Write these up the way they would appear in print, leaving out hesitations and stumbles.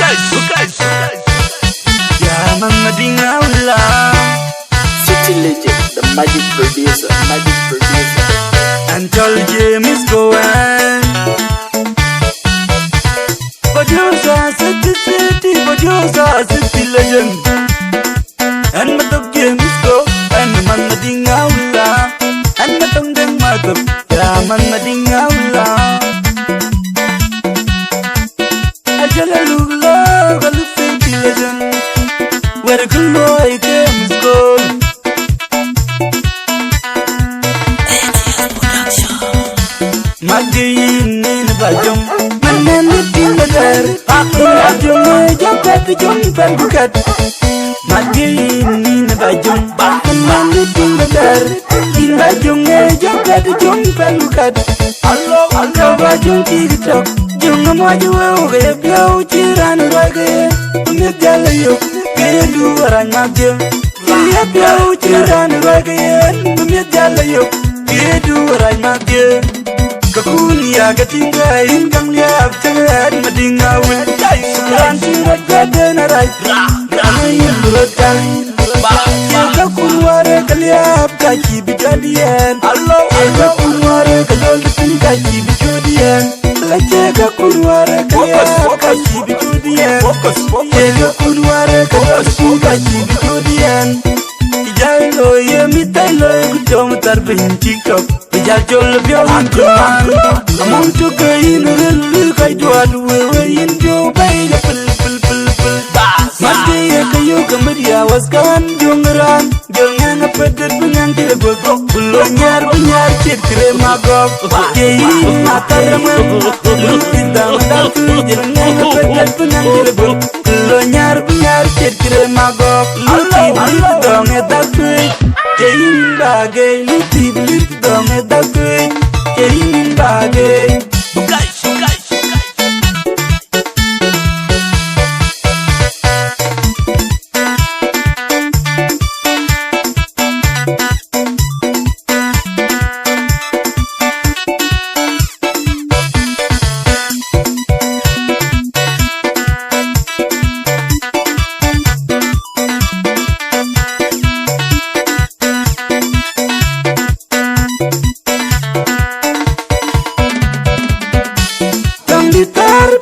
guys. Ya Mamadinga Ula, City legend, the magic producer. Antol James Cohen. Producer city legend. And Matok James Cohen, and Mamadinga Ula, and Matong Deng Matok. Ya Mamadinga Ula. Ajala Lula, Galufi legend. Where the good boy came school. Magayin in bajong, mananitin bagar. Aku bajong jagat jong perbukat. Magayin in bajong, mananitin bagar. In bajong jagat jong perbukat. Allah bajong TikTok, jong maju gaya piau ciran raga. Umit jalayo, gaya dua orang magya. Gaya piau ciran raga. Umit jalayo, gaya dua orang magya. Kakunia katingga ingkang liap jangan madinga wentai suran sirat gaden arai amayin burotan kakunware kaliap kaki bijadian kakunware kalol pin kaki bijodian lace kakunware kaliap kaki bijodian kakunware kalol pin kaki bijodian Ijalo yemitailo gudom tarbin TikTok Ijajol biawin kuman Among tukain lulu kay duadu wewein jo bayla pul Mati ya kayo kamadia waskan jongeran Jangan apedet penyantir begok Bunyar cit krema gok Yein mata remem Lutindang datu Jangan apedet penyantir begok Bunyar cit krema gok Lutindang dong edakwe Yein bagay Lutindang dong edakwe Yein bagay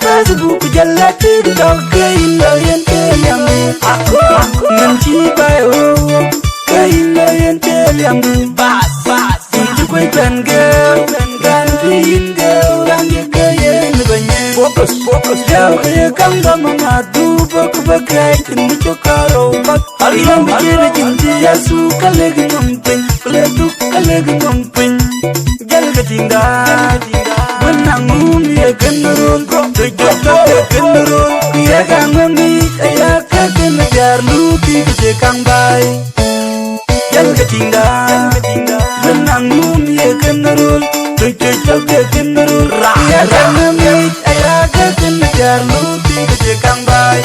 Facebook jalla TikTok kailo yente yambu aku nanti bayo kailo yente yambu bas itu kue pen girl gantiin girl rangi kayen banyak fokus jauh kaya kangga mengadu bakai kini cokaro bak alam bikin cinta ya suka lagi ngumping peletuk lagi ngumping jal ketinggal Benangum ya kenurun Tujuh kenurun Ya kang memik Ya kakek nejar luti kecekang bay Jal ketinggal Benangum ya kenurun Tujuh kenurun Ya kang memik Ya kakek nejar luti kecekang bay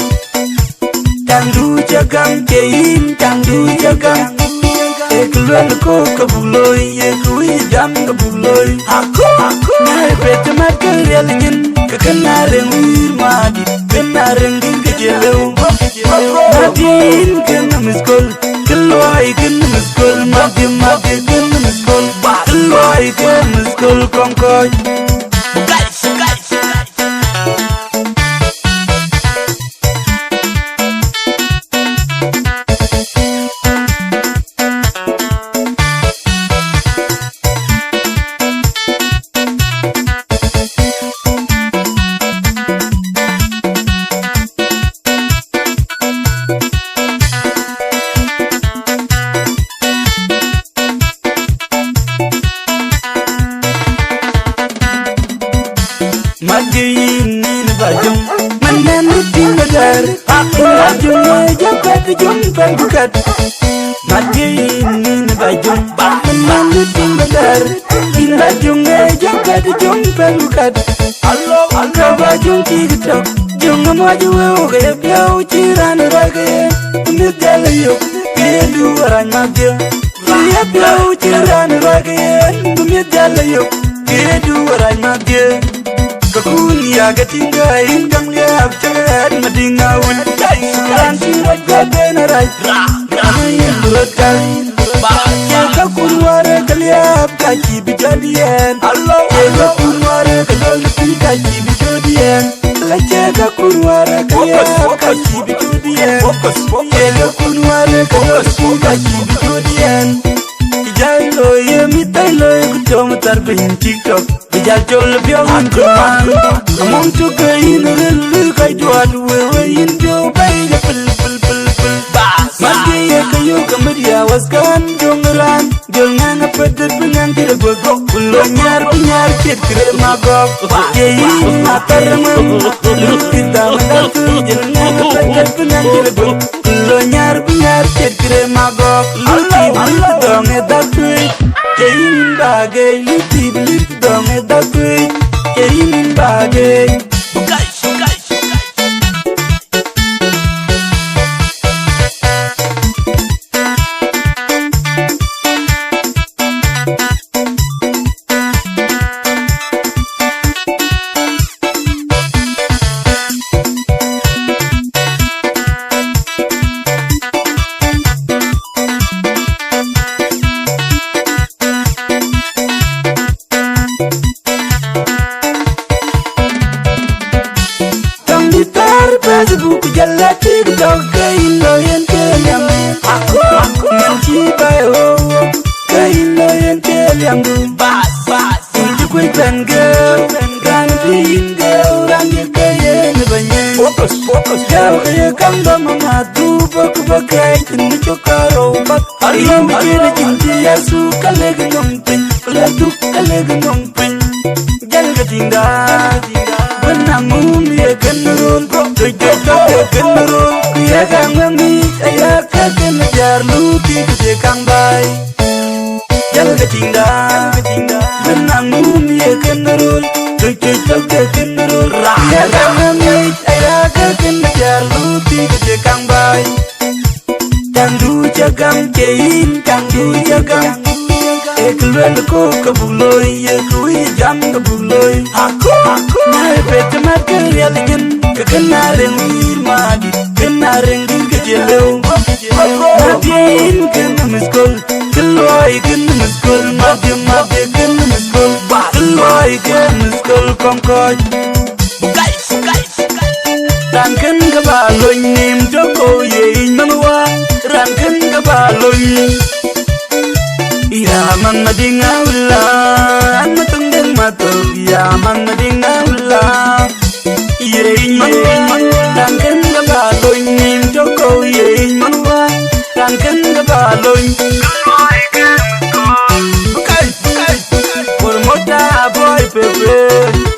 Cangdu jagang kein Cangdu jagang Keluar ko kabuloy Kui jam kabuloy Aku Nai pete makan realingin Kekenareng wirmadi Kenareng kejeleu Nadin kena miskol Keluai kena miskol Mati kena miskol Keluai kena miskol kongkoy Magayin in bajong mananitin bagar Aku bajong jagat jong perbukat Magayin in bajong mananitin bagar In bajong jagat jong perbukat Allah bajong TikTok Jong maju gaya piau ciran raga Umit jalayo gaya dua orang magya Gaya piau ciran raga Umit jalayo gaya dua orang magya kakun ya gatinga ingkang liap jagat madingawin sukaran sirat gabenarai ramayin bulatkan ya kakun wara kaliap kaki bijadian ya kakun wara kalolpi kaki bijadian lace kakun wara kaliap kaki bijadian ya kakun wara kalolpi kaki bijadian Ijay loye mitay loye kutong tarbin TikTok Ijay chol byong kuman Among chukayin rilu kay duad wewe indio bay pil pil pil pil Magiya kayo kamariya waskan jongaran Jongang apadat bengang kira bagok Ulo nyar pinyar kit kira magok Yayin ataramam Lukita mandatu Jongang apadat bengang kira bagok Ulo nyar pinyar kit kira magok Lukita dong edakui Yayin bagay Lukita dong edakui Yayin bagay Bukay shukay Facebook jalla TikTok kailo yen keliam aku nanti bayo kailo yen keliam du bas itu kui penge kan pinde orang ye kaye ne banye fokus jauh ye kamba mangadu bakai kini chokaro bat hari mikir cinti yasu kaleg nongpin laduk kaleg nongpin janga tinda benangum ye kenurun kenurun ya kang mami ya kagen jar luti ke kang bai jal ketinda benangum ye kenurun kenurun ya kang mami ya kagen jar luti ke kang bai tandu jagam kein tandu jagam eklwen ko kabuloy ye kui jam kabuloy aku na pet makel ya digin kenareng madi kenareng kejelew madin kenamiskol keloy kenamiskol madi kenamiskol keloy kenamiskol kongkoy bukai ranken kabaloy nim joko ye manwa ranken kabaloy ya man madingawla an matungdeng mato ya man madingawla Yein Ranken gabaloy nim joko yein manwa Ranken gabaloy Kaloi ken ko Bukai Por mota boy pepe